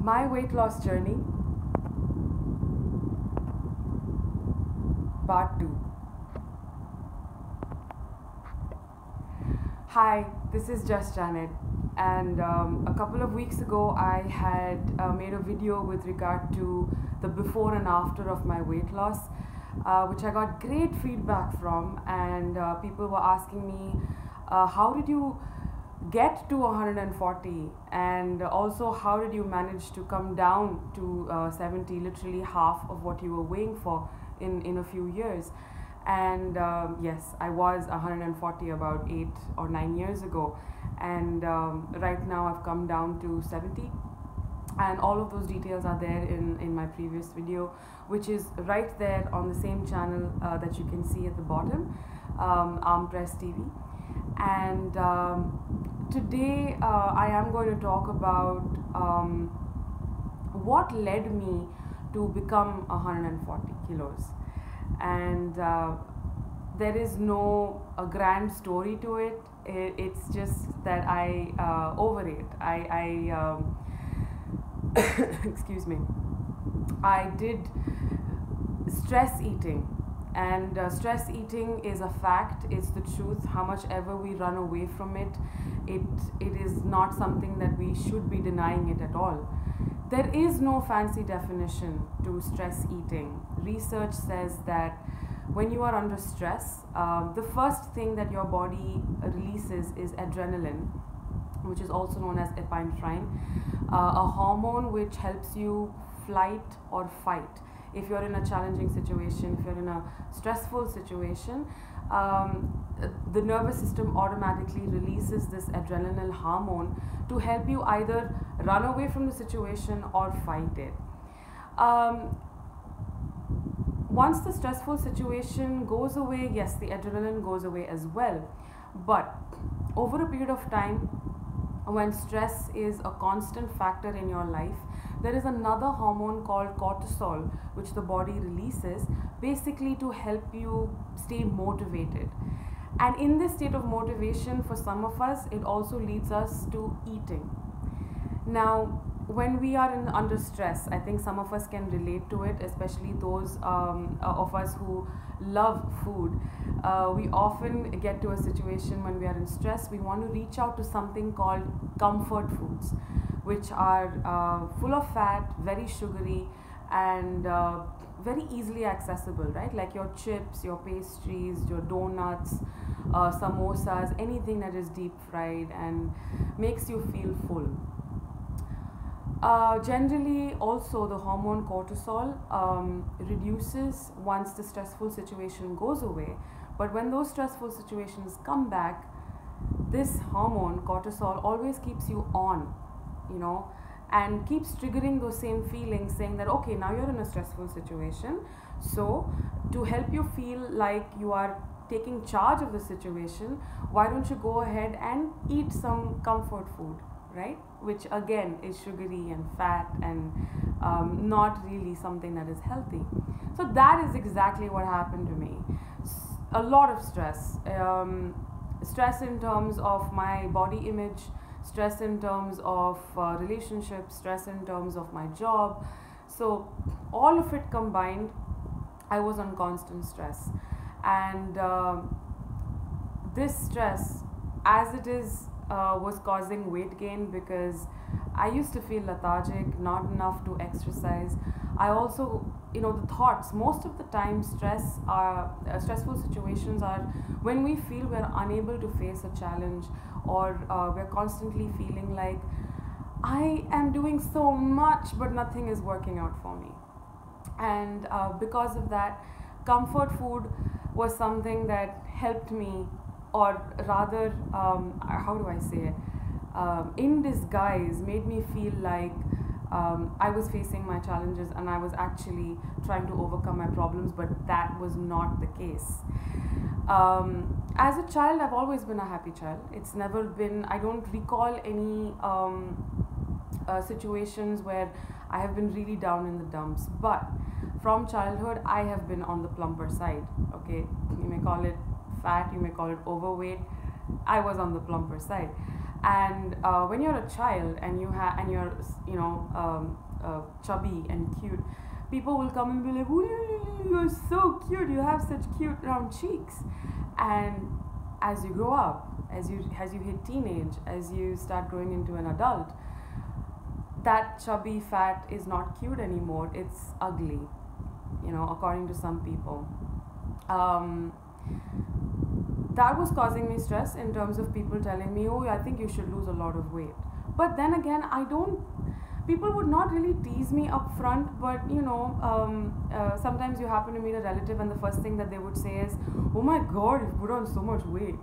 My weight loss journey, part 2. Hi, this is JustJanet, and a couple of weeks ago I had made a video with regard to the before and after of my weight loss, which I got great feedback from, and people were asking me, how did you get to 140, and also how did you manage to come down to 70, literally half of what you were weighing for in a few years. And yes, I was 140 about 8 or 9 years ago, and right now I've come down to 70, and all of those details are there in my previous video, which is right there on the same channel that you can see at the bottom, Arm Press TV. And today I am going to talk about what led me to become 140 kilos. And there is no a grand story to it. It's just that I overate. I excuse me. I did stress eating, and stress eating is a fact. It's the truth. How much ever we run away from it, it is not something that we should be denying it at all. There is no fancy definition to stress eating. Research says that when you are under stress, the first thing that your body releases is adrenaline, which is also known as epinephrine, a hormone which helps you flight or fight. If you're in a challenging situation, if you're in a stressful situation, the nervous system automatically releases this adrenaline hormone to help you either run away from the situation or fight it. Once the stressful situation goes away, yes, the adrenaline goes away as well. But over a period of time, when stress is a constant factor in your life, there is another hormone called cortisol, which the body releases basically to help you stay motivated. And in this state of motivation, for some of us, it also leads us to eating. Now, when we are under stress, I think some of us can relate to it, especially those of us who love food. We often get to a situation when we are in stress, we want to reach out to something called comfort foods, which are full of fat, very sugary, and very easily accessible, right? Like your chips, your pastries, your donuts, samosas, anything that is deep fried and makes you feel full. Generally, also the hormone cortisol reduces once the stressful situation goes away. But when those stressful situations come back, this hormone cortisol always keeps you on, and keeps triggering those same feelings, saying that, okay, now you're in a stressful situation, so to help you feel like you are taking charge of the situation, why don't you go ahead and eat some comfort food, right? Which again is sugary and fat and not really something that is healthy. So that is exactly what happened to me. A lot of stress. Stress in terms of my body image, stress in terms of relationships, stress in terms of my job. So all of it combined, I was on constant stress. And this stress, as it is, was causing weight gain, because I used to feel lethargic, not enough to exercise. I also, the thoughts, most of the time stressful situations are when we feel we're unable to face a challenge, or we're constantly feeling like, I am doing so much but nothing is working out for me. And because of that, comfort food was something that helped me, or rather, how do I say it, in disguise made me feel like I was facing my challenges and I was actually trying to overcome my problems, but that was not the case. As a child, I've always been a happy child. It's never been, I don't recall any situations where I have been really down in the dumps, but from childhood, I have been on the plumper side, okay? You may call it fat, you may call it overweight. I was on the plumper side. And when you're a child and you're chubby and cute, people will come and be like, "Ooh, you're so cute, you have such cute round cheeks." And as you grow up, as you hit teenage, as you start growing into an adult, that chubby fat is not cute anymore, it's ugly, according to some people. That was causing me stress in terms of people telling me, "Oh, I think you should lose a lot of weight." But then again, people would not really tease me up front, but sometimes you happen to meet a relative and the first thing that they would say is, "Oh my god, you've put on so much weight."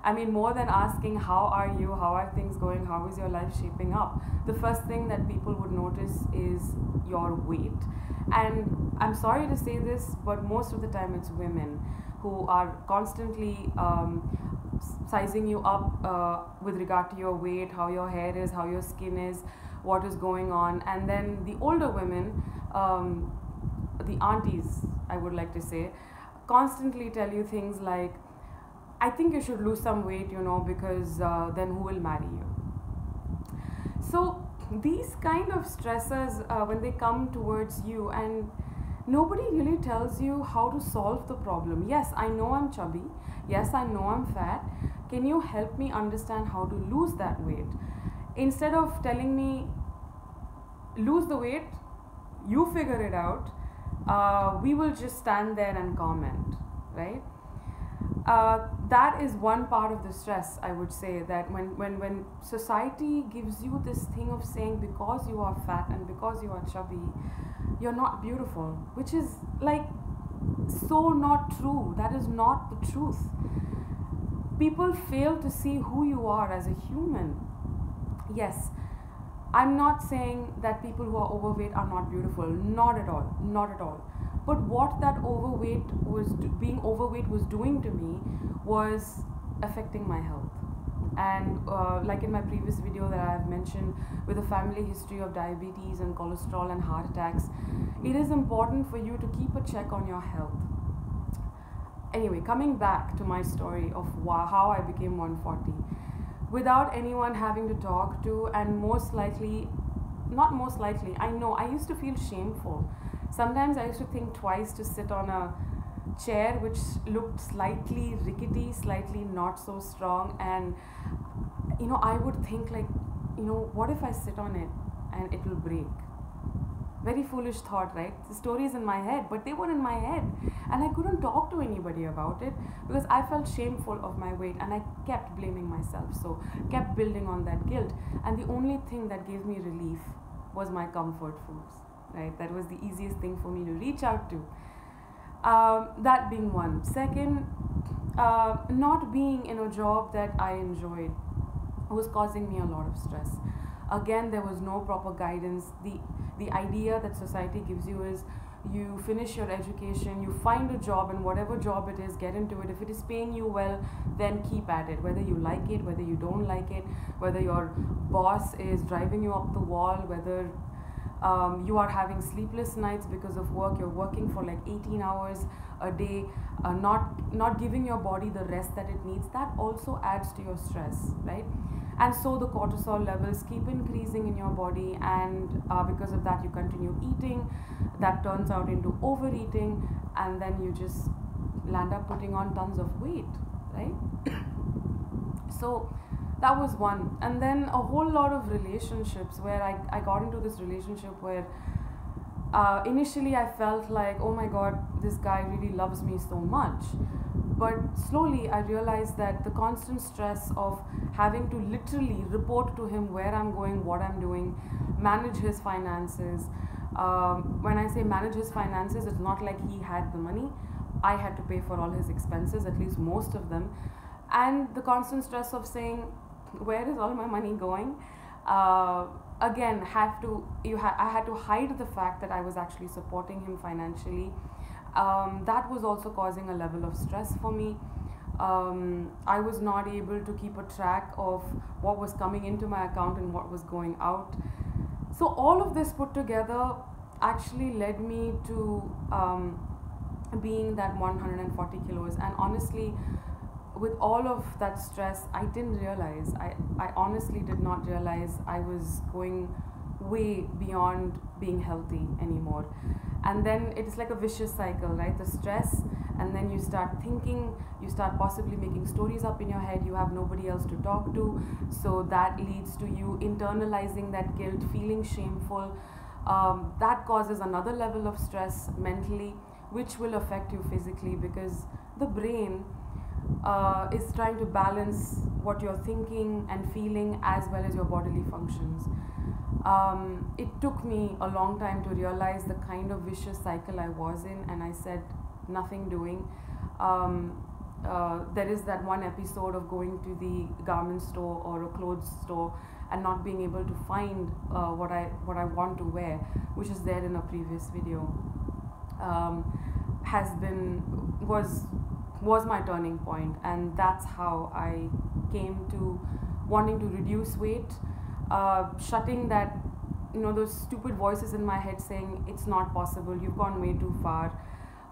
I mean, more than asking, "How are you? How are things going? How is your life shaping up?" the first thing that people would notice is your weight. And I'm sorry to say this, but most of the time it's women who are constantly sizing you up with regard to your weight, how your hair is, how your skin is, what is going on. And then the older women, the aunties, I would like to say, constantly tell you things like, "I think you should lose some weight, because then who will marry you?" So these kind of stressors, when they come towards you, and nobody really tells you how to solve the problem. Yes, I know I'm chubby. Yes, I know I'm fat. Can you help me understand how to lose that weight? Instead of telling me, "Lose the weight, you figure it out, we will just stand there and comment," right? That is one part of the stress, I would say, that when society gives you this thing of saying, because you are fat and because you are chubby, you're not beautiful, which is like so not true. That is not the truth. People fail to see who you are as a human. Yes, I'm not saying that people who are overweight are not beautiful. Not at all. Not at all. But what that being overweight was doing to me was affecting my health. And like in my previous video that I have mentioned, with a family history of diabetes and cholesterol and heart attacks, it is important for you to keep a check on your health. Anyway, coming back to my story of how I became 140, without anyone having to talk to, and I know I used to feel shameful. Sometimes I used to think twice to sit on a chair which looked slightly rickety, slightly not so strong, and I would think like, what if I sit on it and it will break? Very foolish thought, right? The stories in my head, but they were in my head, and I couldn't talk to anybody about it because I felt shameful of my weight, and I kept blaming myself, so kept building on that guilt. And the only thing that gave me relief was my comfort foods, right? That was the easiest thing for me to reach out to. That being one. Second, not being in a job that I enjoyed was causing me a lot of stress. Again, there was no proper guidance. The idea that society gives you is, you finish your education, you find a job, and whatever job it is, get into it. If it is paying you well, then keep at it, whether you like it, whether you don't like it, whether your boss is driving you up the wall, whether you are having sleepless nights because of work, you're working for like 18 hours a day, not giving your body the rest that it needs. That also adds to your stress, right? And so the cortisol levels keep increasing in your body, and because of that you continue eating. That turns out into overeating, and then you just land up putting on tons of weight, right? So that was one. And then a whole lot of relationships, where I got into this relationship where initially I felt like, oh my god, this guy really loves me so much. But slowly I realized that the constant stress of having to literally report to him where I'm going, what I'm doing, manage his finances. When I say manage his finances, it's not like he had the money. I had to pay for all his expenses, at least most of them. And the constant stress of saying, where is all my money going? Again, I had to hide the fact that I was actually supporting him financially. That was also causing a level of stress for me. I was not able to keep a track of what was coming into my account and what was going out. So all of this put together actually led me to being that 140 kilos. And honestly, with all of that stress, I didn't realize, I honestly did not realize I was going way beyond being healthy anymore. And then it's like a vicious cycle, right? The stress, and then you start thinking, you start possibly making stories up in your head, you have nobody else to talk to, so that leads to you internalizing that guilt, feeling shameful. That causes another level of stress mentally, which will affect you physically, because the brain is trying to balance what you're thinking and feeling as well as your bodily functions. It took me a long time to realize the kind of vicious cycle I was in, and I said nothing doing. There is that one episode of going to the garment store or a clothes store and not being able to find what I want to wear, which is there in a previous video. Was my turning point, and that's how I came to wanting to reduce weight, shutting that, those stupid voices in my head saying it's not possible, you've gone way too far.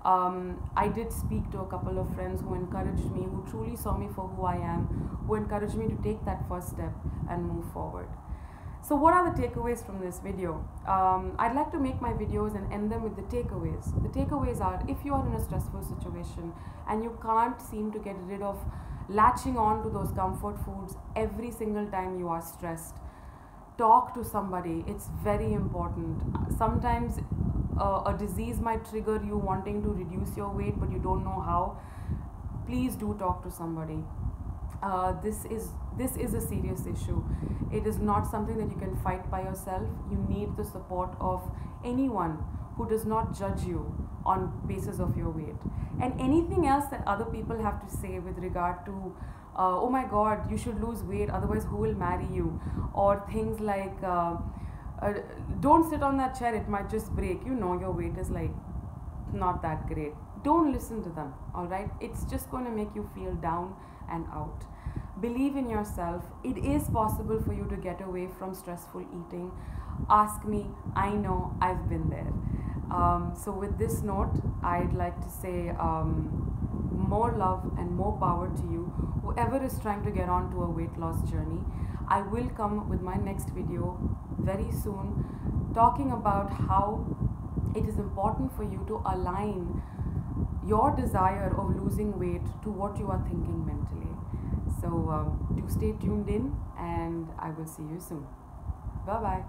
I did speak to a couple of friends who encouraged me, who truly saw me for who I am, who encouraged me to take that first step and move forward. So what are the takeaways from this video? I'd like to make my videos and end them with the takeaways. The takeaways are, if you are in a stressful situation and you can't seem to get rid of latching on to those comfort foods every single time you are stressed, talk to somebody. It's very important. Sometimes a disease might trigger you wanting to reduce your weight, but you don't know how. Please do talk to somebody. This is a serious issue. It is not something that you can fight by yourself. You need the support of anyone who does not judge you on basis of your weight. And anything else that other people have to say with regard to oh my god, you should lose weight, otherwise who will marry you, or things like don't sit on that chair, it might just break, your weight is like not that great. Don't listen to them, all right? It's just going to make you feel down and out. Believe in yourself. It is possible for you to get away from stressful eating. Ask me, I know, I've been there. So with this note, I'd like to say more love and more power to you, whoever is trying to get on to a weight loss journey. I will come with my next video very soon, talking about how it is important for you to align your desire of losing weight to what you are thinking mentally. So do stay tuned in, and I will see you soon. Bye bye.